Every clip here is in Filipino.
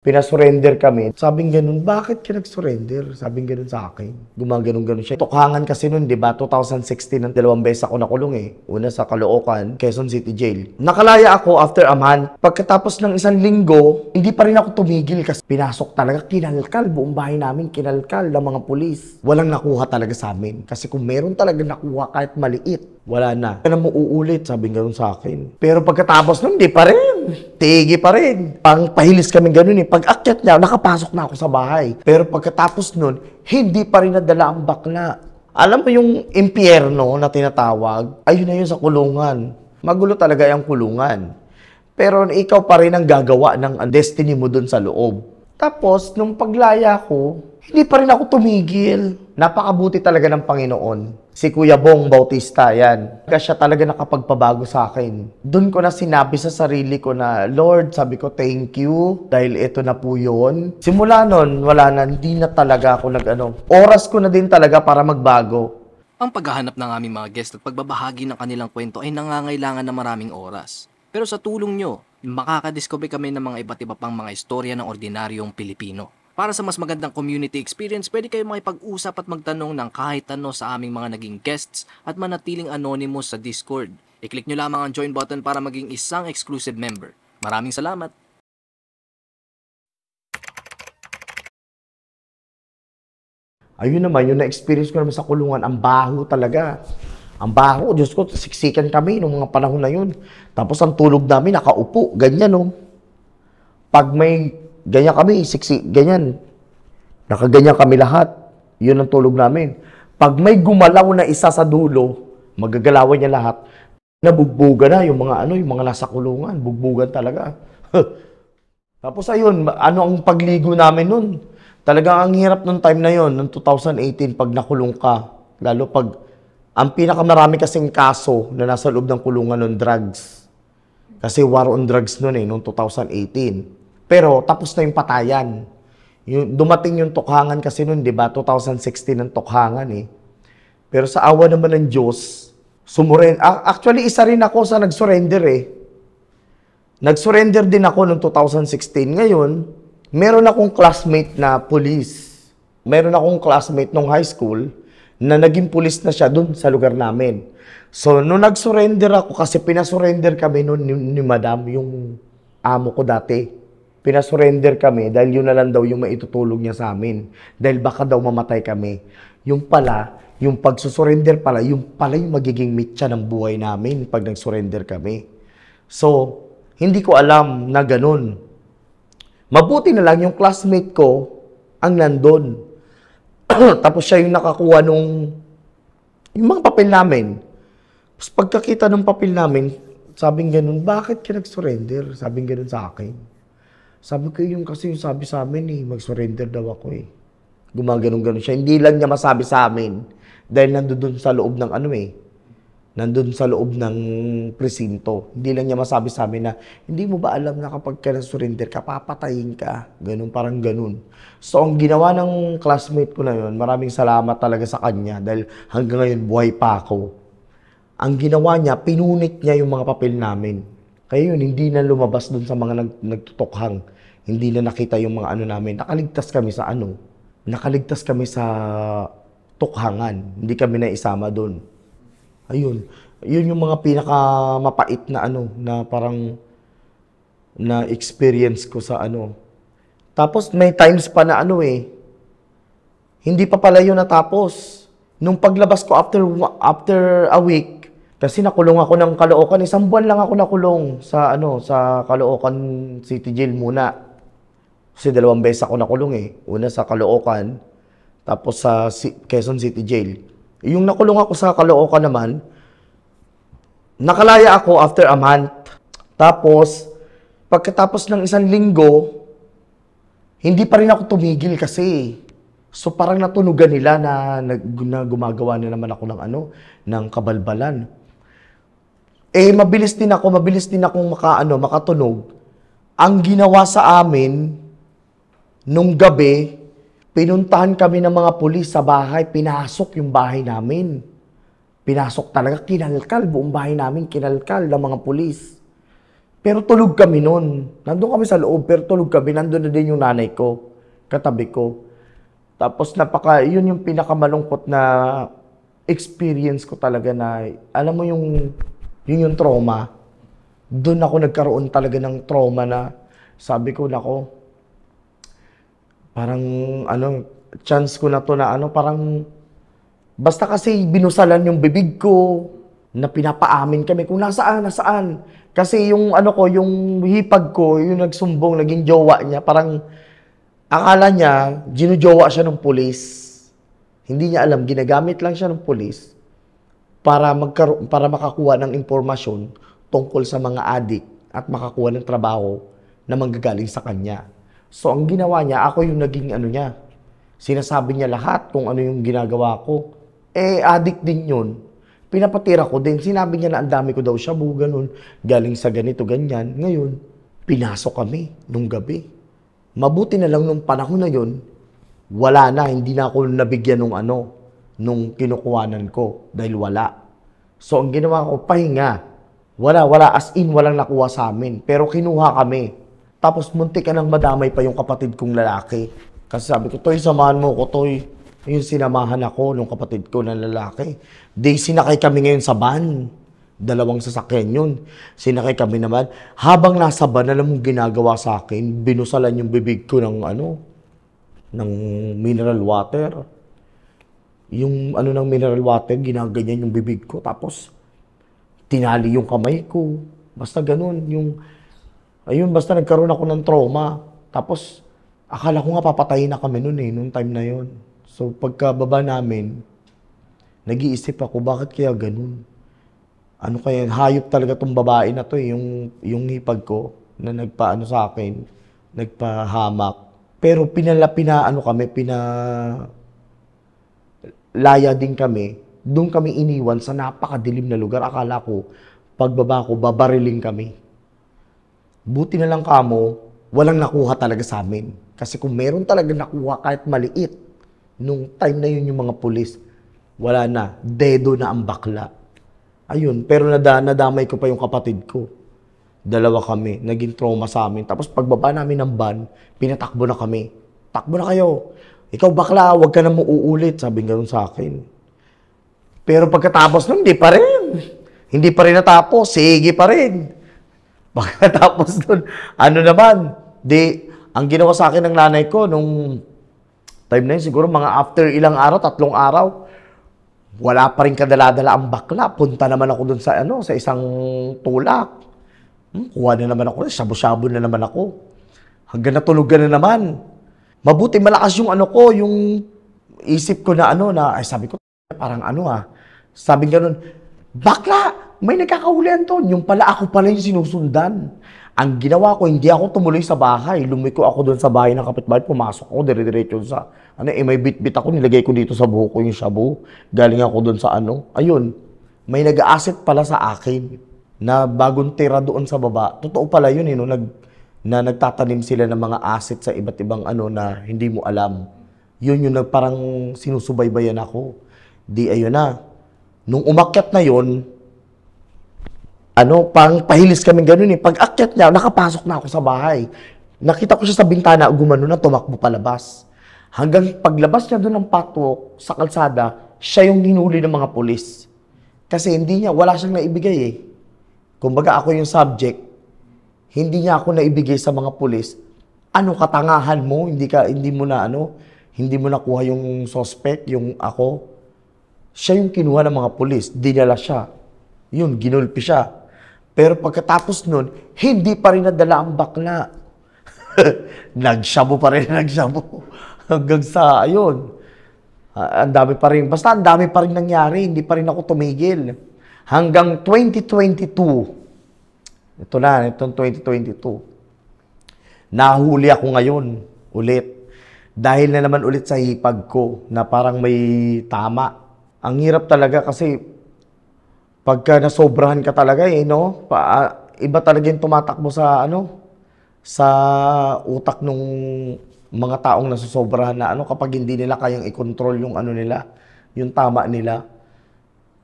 Pinasurrender kami. Sabing ganun, bakit ka nag-surrender? Sabing ganun sa akin. Gumaganon-ganon siya. Tukhangan kasi nun, di ba? 2016, ng 2 beses ako nakulong eh. Una sa Caloocan, Quezon City Jail. Nakalaya ako after a month. Pagkatapos ng 1 linggo, hindi pa rin ako tumigil kasi pinasok talaga. Kinalkal, buong bahay namin kinalkal ng mga pulis. Walang nakuha talaga sa amin. Kasi kung meron talaga nakuha kahit maliit, wala na. Kaya mo uulit, sabi ganun sa akin. Pero pagkatapos nun, di pa rin. Tigi pa rin. Pahilis kami ganun eh. Pag akyat niya, nakapasok na ako sa bahay. Pero pagkatapos nun, hindi pa rin nadala ang bakla. Alam mo yung impyerno na tinatawag, ayun na yun sa kulungan. Magulo talaga yung kulungan. Pero ikaw pa rin ang gagawa ng destiny mo dun sa loob. Tapos, nung paglaya ko, hindi pa rin ako tumigil. Napakabuti talaga ng Panginoon. Si Kuya Bong Bautista, yan. Siya talaga nakapagpabago sa akin. Doon ko na sinabi sa sarili ko na, Lord, sabi ko, thank you. Dahil ito na po yun. Simula nun, wala na, hindi na talaga ako oras ko na din talaga para magbago. Ang paghahanap ng aming mga guest at pagbabahagi ng kanilang kwento ay nangangailangan ng maraming oras. Pero sa tulong nyo, makakadiscover kami ng mga iba't iba pang mga istorya ng ordinaryong Pilipino. Para sa mas magandang community experience, pwede kayo makipag-usap at magtanong ng kahit ano sa aming mga naging guests at manatiling anonymous sa Discord. I-click nyo lamang ang join button para maging isang exclusive member. Maraming salamat! Ayun naman, yung na-experience ko naman sa kulungan, ang baho talaga. Ang baho, Diyos ko, siksikan kami nung mga panahon na yun. Tapos ang tulog namin, nakaupo, ganyan no. Pag may ganyan kami, ganyan. Nakaganyan kami lahat. Yun ang tulog namin. Pag may gumalaw na isa sa dulo, magagalawan niya lahat. Nabugbugan na yung mga nasa kulungan. Bugbugan talaga. Tapos ayun, ano ang pagligo namin nun? Talagang ang hirap nung time na yon, nung 2018, pag nakulong ka. Lalo pag, ang pinakamarami kasing kaso na nasa loob ng kulungan nun, drugs. Kasi war on drugs nun noong 2018. Pero tapos na yung patayan. Dumating yung tukhangan kasi nun, di ba? 2016 ang tukhangan eh. Pero sa awa naman ng Diyos, actually, isa rin ako sa nag-surrender eh. Nag-surrender din ako noong 2016. Ngayon, meron akong classmate na police. Meron akong classmate nung high school na naging police na siya dun sa lugar namin. So, nung nag-surrender ako, kasi pinasurrender kami noon ni Madam, yung amo ko dati. Pinasurrender kami dahil yun na lang daw yung maitutulog niya sa amin. Dahil baka daw mamatay kami. Yung pala, yung pagsusurrender pala, yung magiging mitya ng buhay namin pag nag-surrender kami. So, hindi ko alam na ganun. Mabuti na lang yung classmate ko ang nandun. Tapos siya yung nakakuha yung mga papel namin. Tapos pagkakita ng papel namin, sabing ganun, bakit ka nag-surrender? Sabing ganun sa akin. Sabi ko kasi yung sabi sa amin eh, mag-surrender daw ako eh. Gumaganon-ganon siya. Hindi lang niya masabi sa amin dahil nandun sa loob ng nandun sa loob ng presinto. Hindi lang niya masabi sa amin na, hindi mo ba alam na kapag ka nag-surrender ka, papatayin ka. Ganun, parang ganun. So, ang ginawa ng classmate ko na yun, maraming salamat talaga sa kanya dahil hanggang ngayon buhay pa ako. Ang ginawa niya, pinunit niya yung mga papel namin. Kaya yun, hindi na lumabas dun sa mga nagtutukhang. Hindi na nakita yung mga namin. Nakaligtas kami sa Nakaligtas kami sa tukhangan. Hindi kami na isama dun. Ayun. Yun yung mga pinakamapait na na parang na-experience ko sa Tapos may times pa na hindi pa pala yun natapos. Nung paglabas ko after a week, kasi nakulong ako ng Caloocan. 1 buwan lang ako nakulong sa sa Caloocan City Jail muna. Kasi 2 beses ako nakulong eh. Una sa Caloocan, tapos sa Quezon City Jail. Yung nakulong ako sa Caloocan naman, nakalaya ako after a month. Tapos, pagkatapos ng 1 linggo, hindi pa rin ako tumigil kasi. So parang natunugan nila na gumagawa na naman ako ng kabalbalan. Mabilis din akong makatunog. Ang ginawa sa amin, nung gabi, pinuntahan kami ng mga pulis sa bahay, pinasok yung bahay namin. Pinasok talaga, kinalkal, buong bahay namin kinalkal ng mga pulis. Pero tulog kami noon. Nandun kami sa loob, pero tulog kami. Nandun na din yung nanay ko, katabi ko. Tapos yun yung pinakamalungkot na experience ko talaga na, alam mo yun yung trauma. Doon ako nagkaroon talaga ng trauma na sabi ko, nako, parang chance ko na to na parang, basta kasi binusalan yung bibig ko, na pinapaamin kami kung nasaan. Kasi yung yung hipag ko, yung nagsumbong, naging jowa niya, parang akala niya, ginujowa siya ng pulis. Hindi niya alam, ginagamit lang siya ng pulis para makakuha ng impormasyon tungkol sa mga adik at makakuha ng trabaho na manggagaling sa kanya. So, ang ginawa niya, ako yung naging niya. Sinasabi niya lahat kung ano yung ginagawa ko. Adik din yun. Pinapatira ko din. Sinabi niya na ang dami ko daw shabu, ganun. Galing sa ganito, ganyan. Ngayon, pinasok kami nung gabi. Mabuti na lang nung panahon na yun, wala na, hindi na ako nabigyan nung kinukuhanan ko dahil wala. So, ang ginawa ko, pahinga. Wala, as in, walang nakuha sa amin. Pero kinuha kami. Tapos, muntik ka nang madamay pa yung kapatid kong lalaki. Kasi sabi ko, Toy, samahan mo ko, Toy. Yung sinamahan ako nung kapatid ko na lalaki. Sinakay kami ngayon sa van. 2 sasakyan yun. Sinakay kami naman. Habang nasa van, alam mong ginagawa sa akin, binusalan yung bibig ko ng ng mineral water. Yung ng mineral water, ginaganyan yung bibig ko. Tapos, tinali yung kamay ko. Basta ganun. Basta nagkaroon ako ng trauma. Tapos, akala ko nga papatayin na kami nung time na yun. So, pagkababa namin, nag-iisip ako, bakit kaya ganun? Ano kaya, hayop talaga tong babae na to yung hipag ko na nagpaano sa akin, nagpahamak. Pero laya din kami. Doon kami iniwan sa napakadilim na lugar. Akala ko, pagbaba ko, babariling kami. Buti na lang kamo, walang nakuha talaga sa amin. Kasi kung meron talaga nakuha kahit maliit, nung time na yun yung mga pulis, wala na, dedo na ang bakla. Ayun, pero nadamay ko pa yung kapatid ko. 2 kami, naging trauma sa amin. Tapos pagbaba namin ng van, pinatakbo na kami. Takbo na kayo. Ikaw bakla, huwag ka na mo uulit, sabi nga sa akin. Pero pagkatapos nun, hindi pa rin. Hindi pa rin natapos, sige pa rin. Pagkatapos nun, naman, ang ginawa sa akin ng nanay ko, nung time na yun, siguro mga after ilang araw, 3 araw, wala pa rin kadala-dala ang bakla. Punta naman ako dun sa isang tulak. Kuha na naman ako, shabu-shabu na naman ako. Hanggang natulugan na naman. Mabuti malakas yung yung isip ko na sabi ko, parang sabi ganun, bakla, may nagkakahulihan to. Yung pala ako pala yung sinusundan. Ang ginawa ko, hindi ako tumuloy sa bahay. Lumiko ako doon sa bahay ng kapitbahay. Pumasok ako, dire-diretso sa, may bit-bit ako, nilagay ko dito sa buhok ko yung shabu. Galing ako doon sa Ayun, may nag-a-asset pala sa akin na bagong tira doon sa baba. Totoo pala yun, na nagtatanim sila ng mga asset sa iba't ibang na hindi mo alam. Yun yung parang sinusubaybayan ako. Ayun na. Nung umakyat na yun, pang pahilis kami ganun eh. Pag akyat niya, nakapasok na ako sa bahay. Nakita ko siya sa bintana, gumano na, tumakbo palabas. Hanggang paglabas niya doon ng patwalk sa kalsada, siya yung hinuli ng mga pulis. Kasi wala siyang naibigay eh. Kumbaga ako yung subject, hindi niya ako naibigay sa mga pulis. Katangahan mo, hindi mo nakuha yung suspect, yung ako. Siya yung kinuha ng mga pulis, dinala siya. Yun, ginulpi siya. Pero pagkatapos nun, hindi pa rin nadala ang bakla. Nagshabu pa rin, hanggang sa, ayun. Ang dami pa rin, basta ang dami pa rin nangyari, hindi pa rin ako tumigil. Hanggang 2022, itong 2022, nahuli ako ngayon, ulit. Dahil na naman ulit sa hipag ko, na parang may tama. Ang hirap talaga kasi, pagka nasobrahan ka talaga iba talaga yung tumatakbo sa sa utak ng mga taong nasusobrahan na kapag hindi nila kayang i-control yung nila, yung tama nila.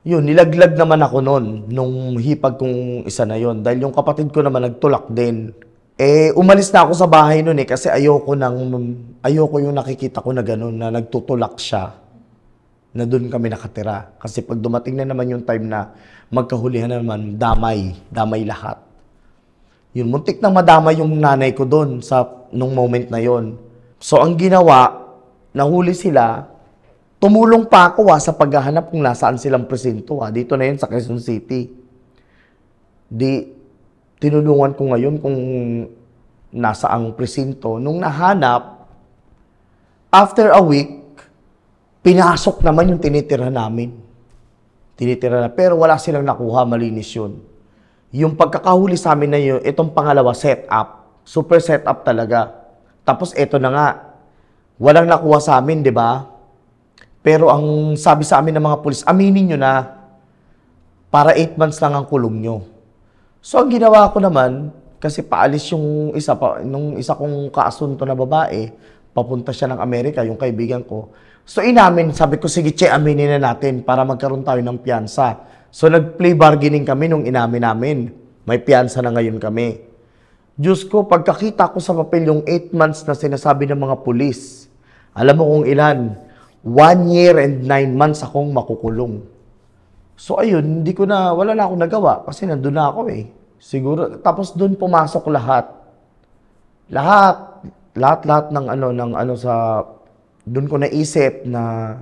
Yun, nilaglag naman ako noon, nung hipag kong isa na yon. Dahil yung kapatid ko naman nagtulak din. Umalis na ako sa bahay noon kasi ayoko yung nakikita ko na gano'n, na nagtutulak siya, na doon kami nakatira. Kasi pag dumating na naman yung time na magkahulihan na naman, damay lahat. Yun, muntik nang madamay yung nanay ko doon nung moment na yon. So, ang ginawa, nahuli sila, tumulong pa ako sa paghahanap kung nasaan silang presinto. Dito na yun sa Quezon City. Tinulungan ko ngayon kung nasa ang presinto. Nung nahanap, after a week, pinasok naman yung tinitira namin. Pero wala silang nakuha, malinis yun. Yung pagkakahuli sa amin na yun, itong pangalawa, setup. Super setup talaga. Tapos eto na nga, walang nakuha sa amin, di ba? Pero ang sabi sa amin ng mga pulis, aminin nyo na, para 8 months lang ang kulong nyo. So, ang ginawa ko naman, kasi paalis yung nung isa kong kaasunto na babae, papunta siya ng Amerika, yung kaibigan ko. So, sabi ko, sige, aminin na natin para magkaroon tayo ng piyansa. So, nag-play bargaining kami nung inamin namin. May piyansa na ngayon kami. Diyos ko, pagkakita ko sa papel yung 8 months na sinasabi ng mga pulis, alam mo kung ilan, 1 year and 9 months akong makukulong. So ayun, wala na akong nagawa kasi nandun na ako eh. Siguro, tapos doon pumasok lahat. Lahat doon ko naisip na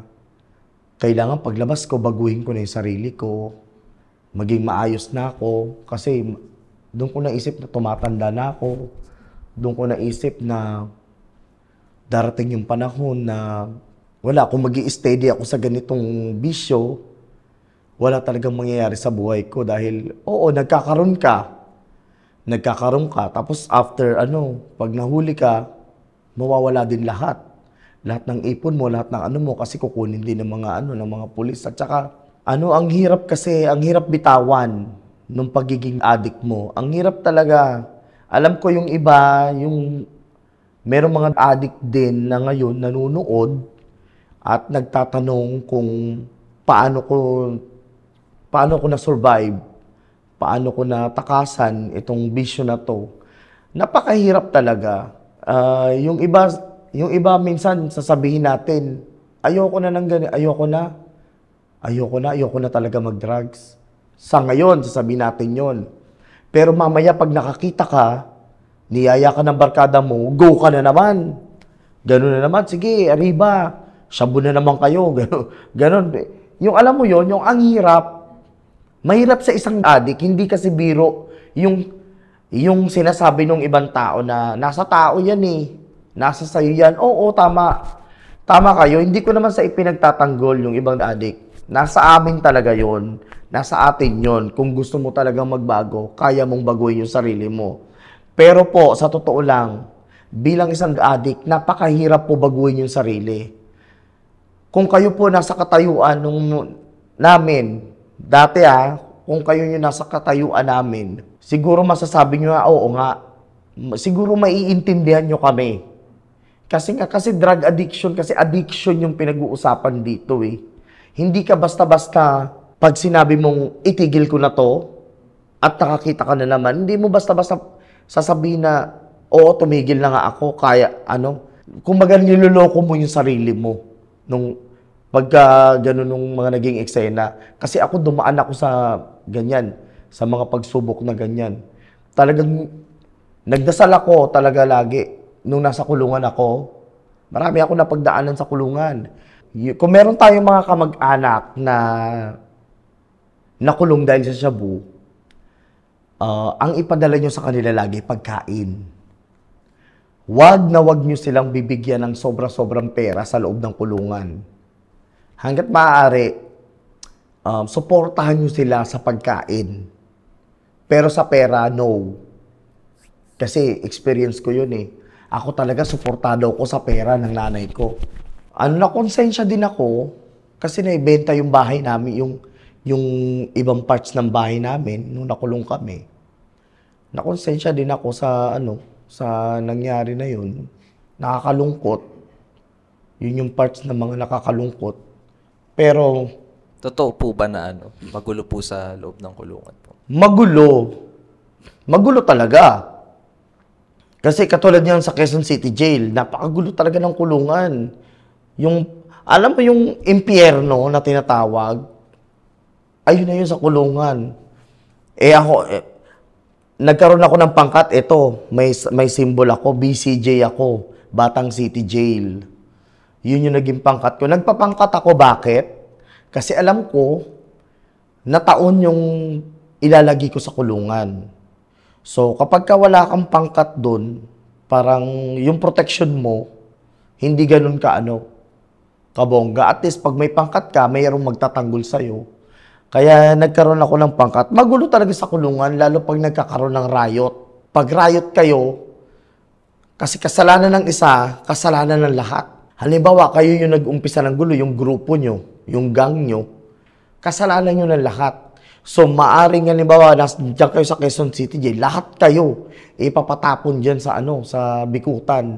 kailangan paglabas ko, baguhin ko na yung sarili ko, maging maayos na ako, kasi doon ko naisip na tumatanda na ako, doon ko naisip na darating yung panahon na kung mag-i-steady ako sa ganitong bisyo, wala talagang mangyayari sa buhay ko dahil, nagkakaroon ka, tapos after, pag nahuli ka, mawawala din lahat. Lahat ng ipon mo, lahat ng kasi kukunin din ng mga pulis. At saka, ang hirap bitawan nung pagiging addict mo. Ang hirap talaga. Alam ko yung iba, merong mga addict din na ngayon nanunood, at nagtatanong kung paano ko na-survive, paano ko natakasan itong bisyo na to. Napakahirap talaga. Yung iba minsan sasabihin natin, ayoko na ng ganito, ayoko na talaga mag-drugs. Sa ngayon, sasabihin natin yon. Pero mamaya pag nakakita ka, niyaya ka ng barkada mo, go ka na naman. Ganun na naman, sige, arriba. Shabu na naman kayo, gano'n. Yung alam mo yon, yung ang mahirap sa isang addict, hindi kasi biro yung sinasabi ng ibang tao na nasa tao yan nasa sayo yan. Oo, tama kayo, hindi ko naman sa ipinagtatanggol yung ibang addict. Nasa amin talaga yon, nasa atin yon. Kung gusto mo talagang magbago, kaya mong baguhin yung sarili mo. Pero po, sa totoo lang, bilang isang addict, napakahirap po baguhin yung sarili. Kung kayo po nasa katayuan namin, dati kung kayo yung nasa katayuan namin, siguro masasabi nyo oo nga, siguro maiintindihan nyo kami. Kasi drug addiction, kasi addiction yung pinag-uusapan dito eh. Hindi ka basta-basta, pag sinabi mong itigil ko na to, at nakakita ka na naman, hindi mo basta-basta sasabihin na, oo, tumigil na nga ako, kumbaga niloloko mo yung sarili mo. Pagka gano'n nung mga naging eksena. Kasi ako dumaan ako sa ganyan, sa mga pagsubok na ganyan. Talagang nagdasal ako talaga lagi nung nasa kulungan ako. Marami ako napagdaanan sa kulungan. Kung meron tayong mga kamag-anak na nakulong dahil sa shabu, ang ipadala nyo sa kanila lagi, pagkain. Wag nyo silang bibigyan ng sobra-sobrang pera sa loob ng kulungan. Hanggat maaari, suportahan nyo sila sa pagkain. Pero sa pera, no. Kasi experience ko yun eh. Ako talaga suportado ko sa pera ng nanay ko. Nakonsensya din ako kasi naibenta yung bahay namin, yung ibang parts ng bahay namin nung nakulong kami. Nakonsensya din ako sa nangyari na yun. Nakakalungkot. Yun yung parts ng mga nakakalungkot. Pero Totoo po ba na magulo po sa loob ng kulungan po? Magulo. Magulo talaga. Kasi katulad niyan sa Quezon City Jail, napakagulo talaga ng kulungan. Alam mo yung impyerno na tinatawag, ayun na yun sa kulungan. Nagkaroon ako ng pangkat, may symbol ako, BCJ ako, Batang City Jail. Yun yung naging pangkat ko. Nagpapangkat ako, bakit? Kasi alam ko, na taon yung ilalagay ko sa kulungan. So, kapag ka wala kang pangkat doon, parang yung protection mo, hindi ganun kabongga. At least, pag may pangkat ka, mayroong magtatanggol sa'yo. Kaya nagkaroon ako ng pangkat. Magulo talaga sa kulungan, lalo pag nagkakaroon ng riot. Pag riot kayo, kasi kasalanan ng isa, kasalanan ng lahat. Halimbawa, kayo yung nag-umpisa ng gulo, yung grupo nyo, yung gang nyo, kasalanan nyo ng lahat. So, maaring halimbawa, diyan kayo sa Quezon City Jail, lahat kayo ipapatapon dyan sa Bikutan.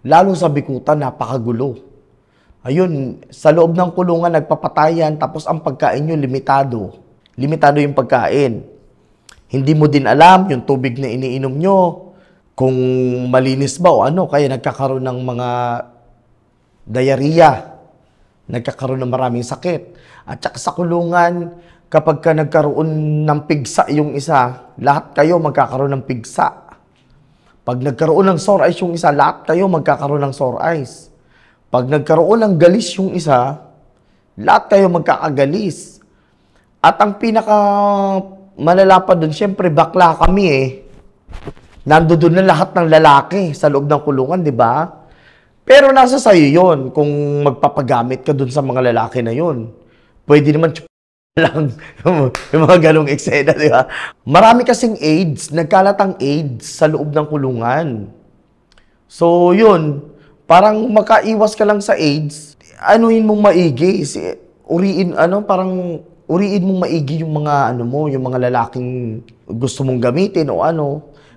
Lalo sa Bikutan, napakagulo. Ayun, sa loob ng kulungan, nagpapatayan, tapos ang pagkain nyo, limitado. Limitado yung pagkain. Hindi mo din alam yung tubig na iniinom nyo, kung malinis ba o kaya nagkakaroon ng mga diarrhea, nagkakaroon ng maraming sakit. At saka sa kulungan, kapag ka nagkaroon ng pigsa yung isa, lahat kayo magkakaroon ng pigsa. Pag nagkaroon ng sore eyes yung isa, lahat kayo magkakaroon ng sore eyes. Pag nagkaroon ng galis yung isa, lahat kayo magkakagalis. At ang pinaka malala pa doon, syempre bakla kami nandoon na lahat ng lalaki sa loob ng kulungan, di ba? Pero nasa sayo yon kung magpapagamit ka doon sa mga lalaki na yon. Pwede naman lang yung mga ganong eksena, di ba? Marami kasing AIDS, nagkalatang AIDS sa loob ng kulungan. So, yun, parang makaiwas ka lang sa AIDS, anuhin mong maigi, uriin mong maigi yung mga yung mga lalaking gusto mong gamitin o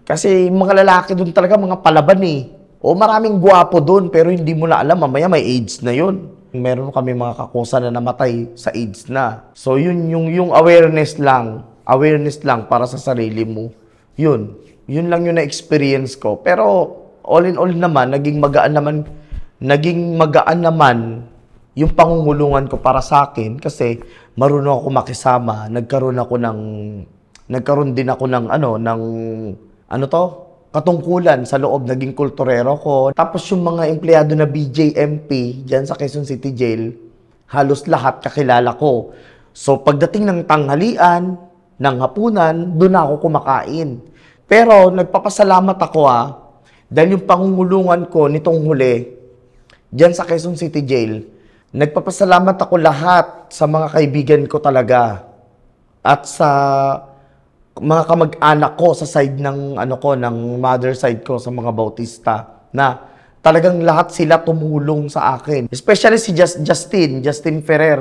Kasi mga lalaki doon talaga mga palaban O maraming gwapo doon pero hindi mo na alam mamaya may AIDS na yun. Meron kami mga kakusa na namatay sa AIDS na. So yun yung awareness lang para sa sarili mo. Yun lang yung na-experience ko. Pero all in all naman naging magaan naman yung pangungulungan ko para sa akin kasi marunong ako makisama. Nagkaroon din ako ng katungkulan sa loob, naging kulturero ko. Tapos yung mga empleyado na BJMP dyan sa Quezon City Jail, halos lahat kakilala ko. So pagdating ng tanghalian, ng hapunan, doon ako kumakain. Pero nagpapasalamat ako dahil yung pangungulungan ko nitong huli, dyan sa Quezon City Jail, nagpapasalamat ako lahat sa mga kaibigan ko talaga. At sa mga kamag-anak ko sa side ng ng mother side ko sa mga Bautista na talagang lahat sila tumulong sa akin. Especially si Justin Ferrer,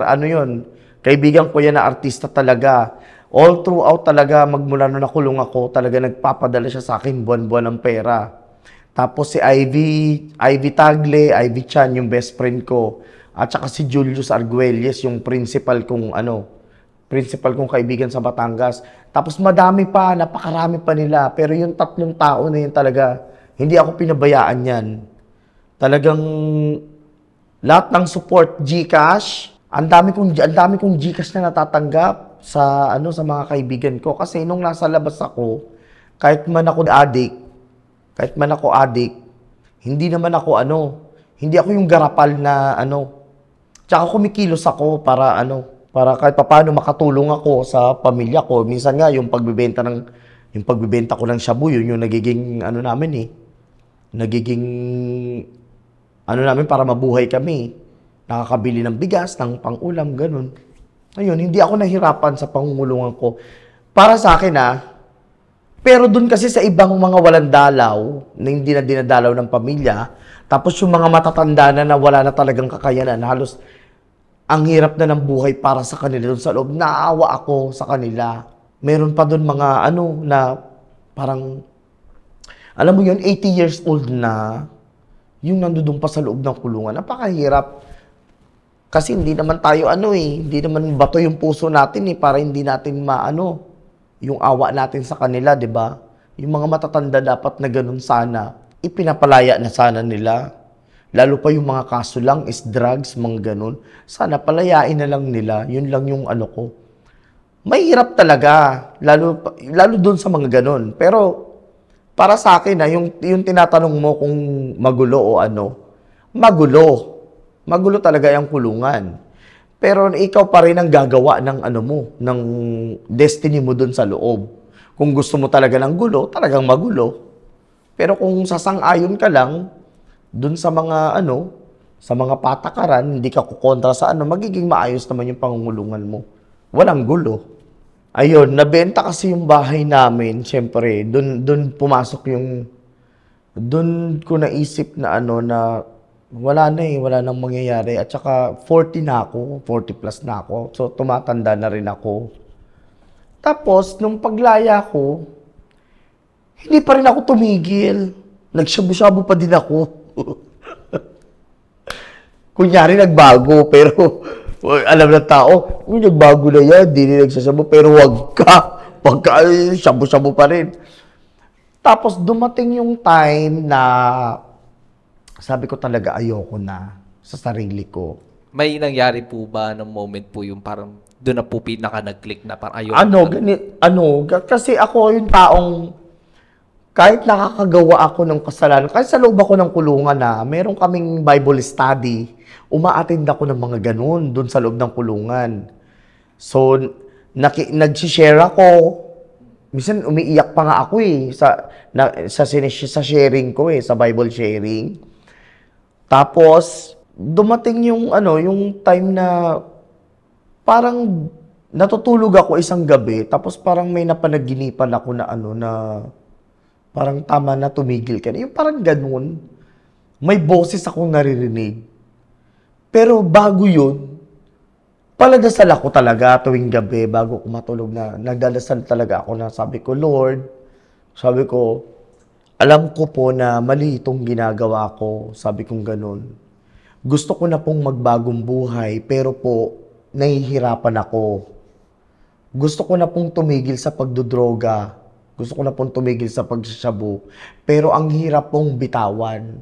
kaibigan ko yan na artista talaga. All throughout talaga, magmula nung nakulong ako, talaga nagpapadala siya sa akin buwan-buwan ng pera. Tapos si Ivy Tagle, Ivy Chan, yung best friend ko. At saka si Julius Arguelles, yung principal kong kaibigan sa Batangas. Tapos madami pa, napakarami pa nila. Pero yung 3 tao na yun talaga, hindi ako pinabayaan yan. Talagang lahat ng support, GCash, ang dami kong GCash na natatanggap sa mga kaibigan ko. Kasi nung nasa labas ako, kahit man ako adik, hindi naman ako hindi ako yung garapal na Tsaka kumikilos ako para kahit papaano makatulong ako sa pamilya ko. Minsan nga yung pagbebenta ko ng shabu, yun yung nagiging namin para mabuhay kami. Nakakabili ng bigas, ng pang-ulam, ganun. Ayun, hindi ako nahirapan sa pangungulungan ko. Para sa akin pero dun kasi sa ibang mga walang dalaw, na hindi na dinadalaw ng pamilya, tapos yung mga matatanda na wala na talagang kakayanan, halos ang hirap na ng buhay para sa kanila doon sa loob. Naawa ako sa kanila. Meron pa doon mga na parang, alam mo yun, 80 years old na, yung nandoon pa sa loob ng kulungan. Napakahirap. Kasi hindi naman tayo hindi naman bato yung puso natin para hindi natin yung awa natin sa kanila, di ba? Yung mga matatanda dapat na ganun sana, ipinapalaya na sana nila. Lalo pa yung mga kaso lang is drugs, mga ganun. Sana palayain na lang nila. Yun lang yung ko. Mahirap talaga, lalo doon sa mga ganun. Pero para sa akin yung tinatanong mo kung magulo o magulo. Magulo talaga yung kulungan. Pero ikaw pa rin ang gagawa ng ng destiny mo dun sa loob. Kung gusto mo talaga ng gulo, talagang magulo. Pero kung sasang-ayon ka lang dun sa mga sa mga patakaran, hindi ka kukontra sa magiging maayos naman yung pangungulungan mo. Walang gulo. Ayun, nabenta kasi yung bahay namin, syempre, dun pumasok dun ko naisip na na wala nang mangyayari. At saka 40 na ako, 40 plus na ako. So, tumatanda na rin ako. Tapos, nung paglaya ko, hindi pa rin ako tumigil. Nagshabu-shabu pa din ako. Kunyari, nagbago, pero alam ng tao, nagbago na yan, di rin nagsasabu, pero wag ka. Pagka, shabu-shabu pa rin. Tapos, dumating yung time na sabi ko talaga ayoko na sa sarili ko. May nangyari po ba ng moment po yung parang doon na po pinaka nag-click na parang ayoko? Kasi ako yung taong kahit nakakagawa ako ng kasalanan, kahit sa loob ako ng kulungan meron kaming Bible study, uma-attend ako ng mga ganun doon sa loob ng kulungan. So, nag-share ako. Minsan umiiyak pa nga ako sa sharing ko sa Bible sharing. Tapos, dumating yung time na parang natutulog ako isang gabi, tapos parang may napanaginipan ako na na parang tama na tumigil ka na. Yung parang ganun, may boses akong naririnig. Pero bago yun, paladasal ako talaga tuwing gabi bago ko matulog na nagdadasal talaga ako na sabi ko, Lord, sabi ko, alam ko po na mali itong ginagawa ko, sabi kong ganun. Gusto ko na pong magbagong buhay, pero po, nahihirapan ako. Gusto ko na pong tumigil sa pagdodroga. Gusto ko na pong tumigil sa pagsashabu. Pero ang hirap pong bitawan,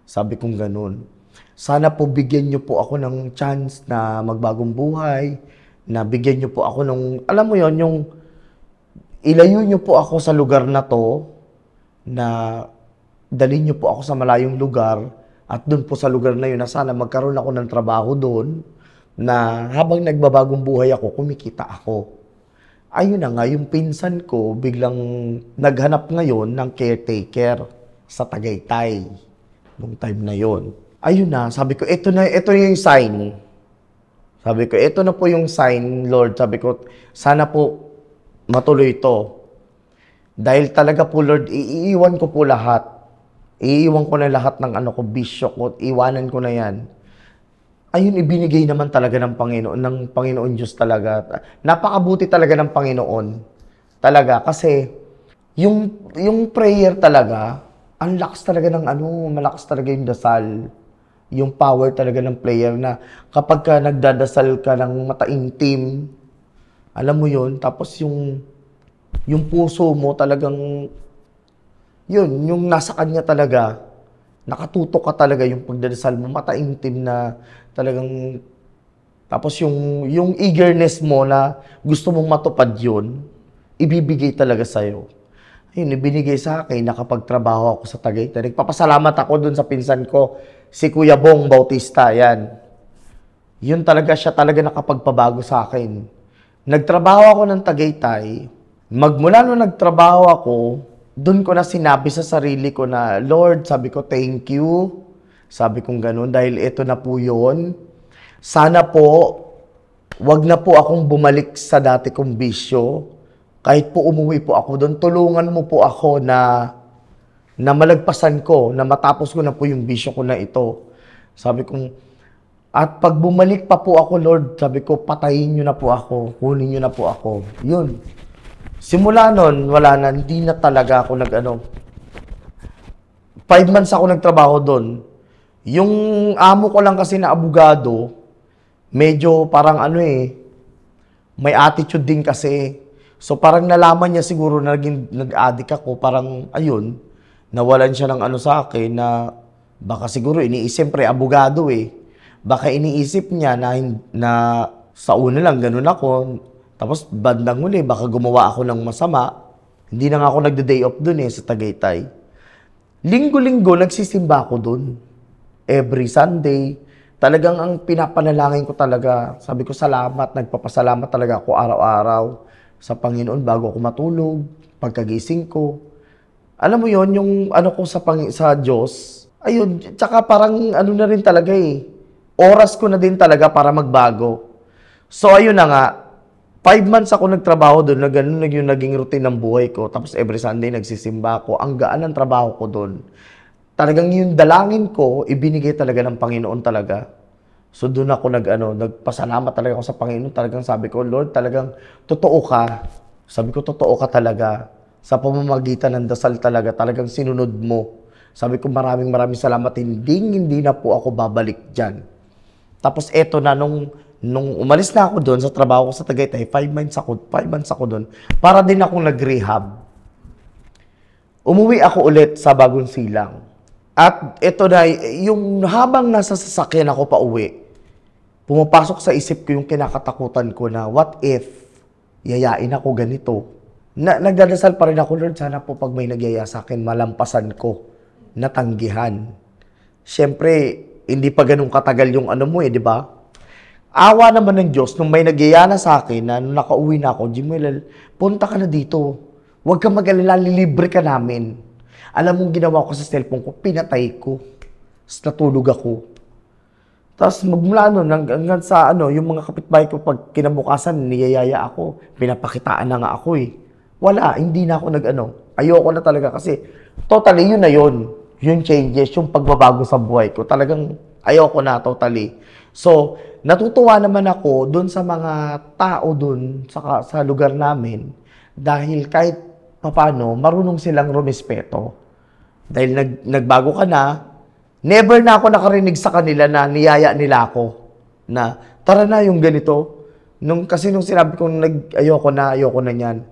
sabi kong ganun. Sana po bigyan niyo po ako ng chance na magbagong buhay, na bigyan niyo po ako alam mo yon yung ilayo niyo po ako sa lugar na to, na dalhin niyo po ako sa malayong lugar at doon po sa lugar na yun na sana magkaroon ako ng trabaho doon na habang nagbabagong buhay ako, kumikita ako. Ayun na nga, yung pinsan ko biglang naghanap ngayon ng caretaker sa Tagaytay nung time na yon. Ayun na, sabi ko, ito na yung sign. Sabi ko, ito na po yung sign, Lord. Sabi ko, sana po matuloy ito. Dahil talaga po, Lord, iiwan ko po lahat. Iiwan ko na lahat ng bisyo ko. Iwanan ko na yan. Ayun, ibinigay naman talaga ng Panginoon Diyos talaga. Napakabuti talaga ng Panginoon. Talaga, kasi yung prayer talaga, ang lakas talaga ng malakas talaga yung dasal. Yung power talaga ng prayer na kapag ka nagdadasal ka ng mataimtim, alam mo yun, tapos yung puso mo talagang, yung nasa kanya talaga, nakatutok ka talaga yung pagdadasal mo, mataimtim na talagang, tapos yung eagerness mo na gusto mong matupad yun, ibibigay talaga sa'yo. Ayun, ibinigay sa akin, nakapagtrabaho ako sa Tagaytay. Nagpapasalamat ako dun sa pinsan ko, si Kuya Bong Bautista, yan. Yun talaga, siya talaga nakapagpabago sa akin. Nagtrabaho ako ng Tagaytay. Magmula nung nagtrabaho ako, doon ko na sinabi sa sarili ko na, Lord, sabi ko, thank you. Sabi kong ganun, dahil ito na po yun. Sana po, wag na po akong bumalik sa dati kong bisyo. Kahit po umuwi po ako doon, tulungan mo po ako na malagpasan ko, na matapos ko na po yung bisyo ko na ito. Sabi kong, at pag bumalik pa po ako, Lord, sabi ko, patayin nyo na po ako, kunin nyo na po ako. Yun. Simula nun, wala na, hindi na talaga ako 5 months ako nagtrabaho doon. Yung amo ko lang kasi na abogado, medyo parang ano may attitude din kasi. So parang nalaman niya siguro na nag-addict ako, parang ayun, nawalan siya ng ano sa akin na baka siguro iniisip, siyempre abogado baka iniisip niya na sa una lang ganun ako, tapos bandang huli baka gumawa ako ng masama. Hindi na nga ako nagde-day off dun sa Tagaytay. Linggo-linggo nagsisimba ako dun. Every Sunday. Talagang ang pinapanalangin ko talaga, sabi ko salamat, nagpapasalamat talaga ako araw-araw sa Panginoon bago ako matulog, pagkagising ko. Alam mo yon yung ano ko sa Diyos, ayun, tsaka parang ano na rin talaga oras ko na din talaga para magbago. So ayun na nga, 5 months ako nagtrabaho doon, na ganun yung naging routine ng buhay ko. Tapos every Sunday nagsisimba ako, ang gaan ng trabaho ko doon. Talagang yung dalangin ko, ibinigay talaga ng Panginoon talaga. So doon ako nagpasalamat talaga ako sa Panginoon. Talagang sabi ko, Lord, talagang totoo ka. Sabi ko, totoo ka talaga. Sa pamamagitan ng dasal talagang sinunod mo. Sabi ko, maraming salamat. Hindi na po ako babalik dyan. Tapos eto na, nung umalis na ako doon sa trabaho ko sa Tagaytay, 5 months ako doon, para din akong nag-rehab. Umuwi ako ulit sa Bagong Silang. At ito na, yung habang nasa sasakyan ako pa uwi, pumapasok sa isip ko yung kinakatakutan ko na, what if yayain ako ganito? Nagdadasal pa rin ako, Lord, sana po pag may nagyaya sa akin, malampasan ko, natanggihan. Siyempre, hindi pa ganun katagal yung ano mo di ba? Awa naman ng Diyos, nung may nagyaya na sa akin, na nung nakauwi na ako, Jimuel, punta ka na dito. Huwag kang mag-alala, lilibre ka namin. Alam mong ginawa ko sa cellphone ko, pinatay ko. Tapos natulog ako. Tapos magmula nun, hanggang sa yung mga kapitbahay ko, pag kinabukasan, niyayaya ako. Pinapakitaan na nga ako Wala, hindi na ako ayoko na talaga kasi totally yun na yun. Yung changes, yung pagbabago sa buhay ko. Talagang ayoko na totally. So, natutuwa naman ako dun sa mga tao dun sa lugar namin dahil kahit papano, marunong silang rumispeto. Dahil nagbago ka na, never na ako nakarinig sa kanila na niyaya nila ako na tara na yung ganito. Kasi nung sinabi kong ayoko na niyan,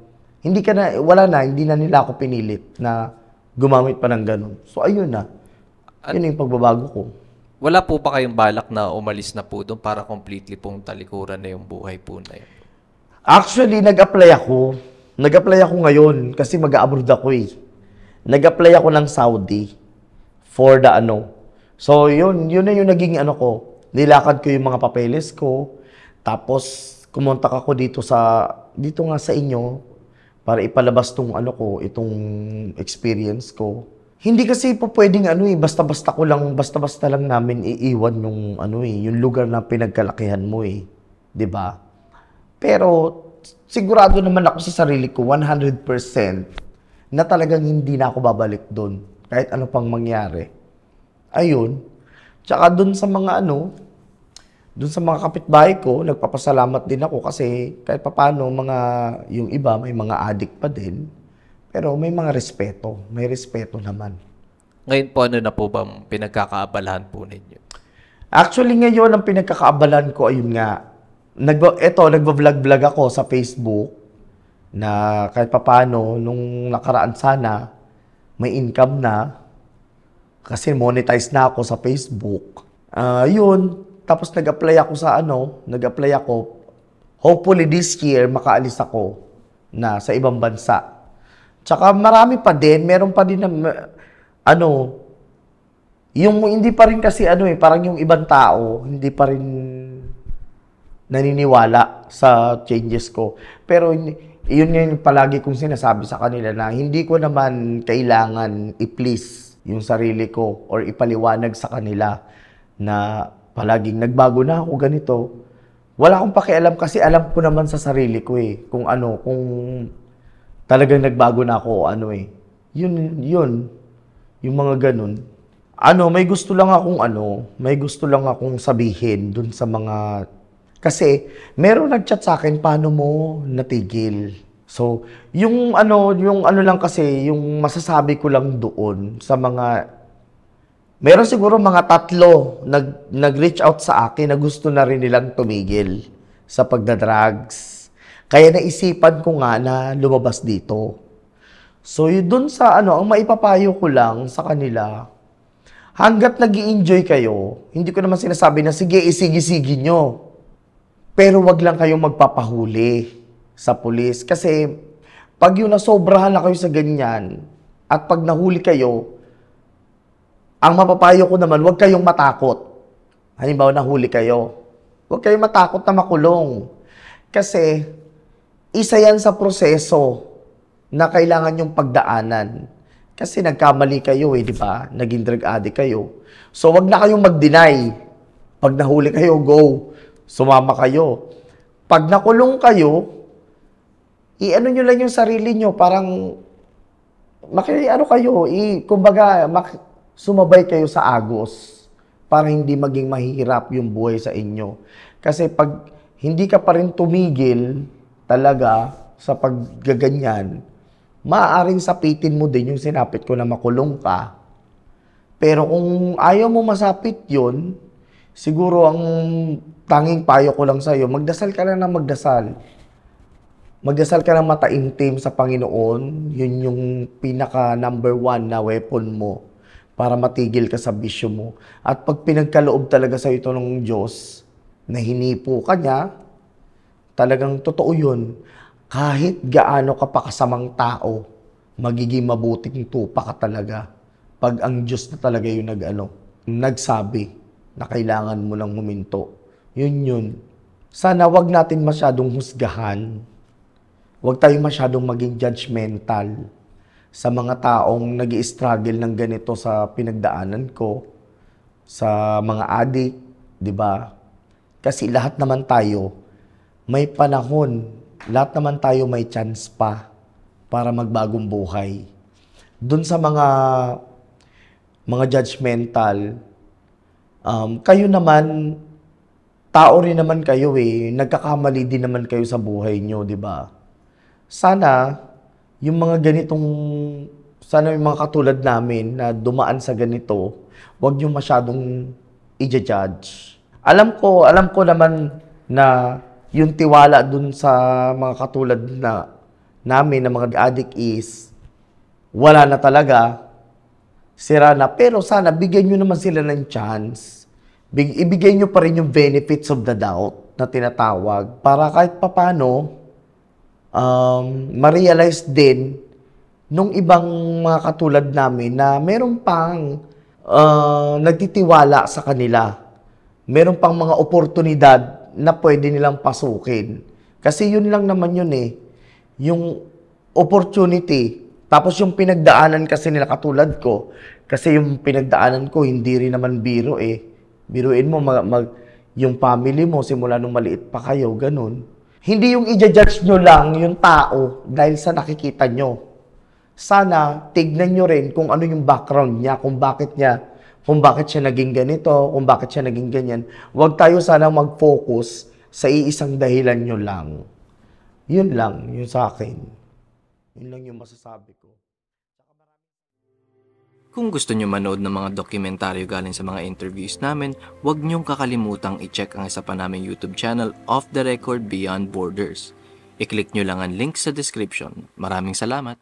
hindi na nila ako pinilit na gumamit pa ng ganun. So ayun na. Yun yung pagbabago ko. Wala po ba kayong balak na umalis na po doon para completely pong talikuran na yung buhay po na yun? Actually, nag-apply ako. Ngayon kasi mag-abroad ako Nag-apply ako ng Saudi for the So, yun na yung naging ko. Nilakad ko yung mga papeles ko. Tapos, kumontak ako dito nga sa inyo para ipalabas itong experience ko. Hindi kasi po pwedeng basta-basta lang namin iiwan yung yung lugar na pinagkalakihan mo 'di ba? Pero sigurado naman ako sa sarili ko 100% na talagang hindi na ako babalik doon kahit ano pang mangyari. Ayun. Tsaka doon sa mga doon sa mga kapitbahay ko, nagpapasalamat din ako kasi kahit papaano yung iba may mga addict pa din. Pero may mga respeto. May respeto naman. Ngayon po, ano na po ba pinagkakaabalahan po ninyo? Actually, ngayon, ang pinagkakaabalahan ko, ayun nga. Nagba-vlog ako sa Facebook na kahit papaano, nung nakaraan sana, may income na. Kasi monetize na ako sa Facebook. Yun. Tapos nag-apply ako. Hopefully this year, makaalis ako na sa ibang bansa. Tsaka marami pa din, meron pa din na, yung hindi pa rin kasi parang yung ibang tao, hindi pa rin naniniwala sa changes ko. Pero yun yung palagi kong sinasabi sa kanila na hindi ko naman kailangan i-please yung sarili ko or ipaliwanag sa kanila na palaging nagbago na ako ganito. Wala akong pakialam kasi alam ko naman sa sarili ko kung talagang nagbago na ako Yun. Yung mga ganun. May gusto lang akong sabihin dun sa mga kasi meron nagchat sa akin paano mo natigil. So, yung lang kasi yung masasabi ko lang doon sa mga Meron siguro mga 3 nag-reach out sa akin na gusto na rin nilang tumigil sa pagdadrugs. Kaya naisipan ko nga na lumabas dito. So, yun dun sa ang maipapayo ko lang sa kanila, hanggat nag-i-enjoy kayo, hindi ko naman sinasabi na sige, isigi-sigi nyo. Pero wag lang kayong magpapahuli sa pulis. Kasi, pag yung nasobrahan na kayo sa ganyan, at pag nahuli kayo, ang mapapayo ko naman, huwag kayong matakot. Halimbawa, nahuli kayo. Huwag kayong matakot na makulong. Kasi, isa yan sa proseso na kailangan yung pagdaanan. Kasi nagkamali kayo di ba? Naging drug addict kayo. So, huwag na kayong mag-deny. Pag nahuli kayo, go. Sumama kayo. Pag nakulong kayo, i-ano nyo lang yung sarili nyo. Parang, kumbaga, sumabay kayo sa agos para hindi maging mahirap yung buhay sa inyo. Kasi pag hindi ka pa rin tumigil talaga sa paggaganyan, maaaring sapitin mo din yung sinapit ko na makulong ka. Pero kung ayaw mo masapit yun, siguro ang tanging payo ko lang sa'yo, magdasal ka lang ng magdasal. Magdasal ka ng mataimtim sa Panginoon, yun yung pinaka number 1 na weapon mo para matigil ka sa bisyo mo. At pag pinagkaloob talaga sa ito ng Diyos, na hinipo ka niya, talagang totoo yun. Kahit gaano ka pa kasamang tao, magiging mabuting tupa ka talaga. Pag ang Diyos na talaga yung nagsabi na kailangan mo lang huminto. Yun. Sana wag natin masyadong husgahan. Wag tayong masyadong maging judgmental sa mga taong nag-i-struggle ng ganito sa pinagdaanan ko, sa mga adik, di ba? Kasi lahat naman tayo may panahon, lahat naman tayo may chance pa para magbagong buhay. Doon sa mga judgmental, kayo naman, tao rin naman kayo nagkakamali din naman kayo sa buhay nyo, di ba? Sana, yung mga katulad namin na dumaan sa ganito, huwag nyo masyadong i-judge. Alam ko naman na yung tiwala dun sa mga katulad namin na mga addict is, wala na talaga, sira na. Pero sana, bigyan nyo naman sila ng chance. Ibigay nyo pa rin yung benefits of the doubt na tinatawag para kahit papano, ma-realize din nung ibang mga katulad namin na meron pang nagtitiwala sa kanila. Meron pang mga oportunidad na pwede nilang pasukin. Kasi yun lang naman yun yung opportunity. Tapos yung pinagdaanan kasi nila katulad ko, kasi yung pinagdaanan ko hindi rin naman biro Biruin mo, yung family mo, simula nung maliit pa kayo, ganun. Hindi yung i-judge nyo lang yung tao dahil sa nakikita nyo. Sana, tignan nyo rin kung ano yung background niya, kung bakit siya naging ganito, kung bakit siya naging ganyan. Huwag tayo sana mag-focus sa iisang dahilan nyo lang. Yun lang, yun sa akin. Yun lang yung masasabi ko. Kung gusto nyo manood ng mga dokumentaryo galing sa mga interviews namin, huwag nyong kakalimutang i-check ang isa pa naming YouTube channel, Off the Record Beyond Borders. I-click nyo lang ang link sa description. Maraming salamat!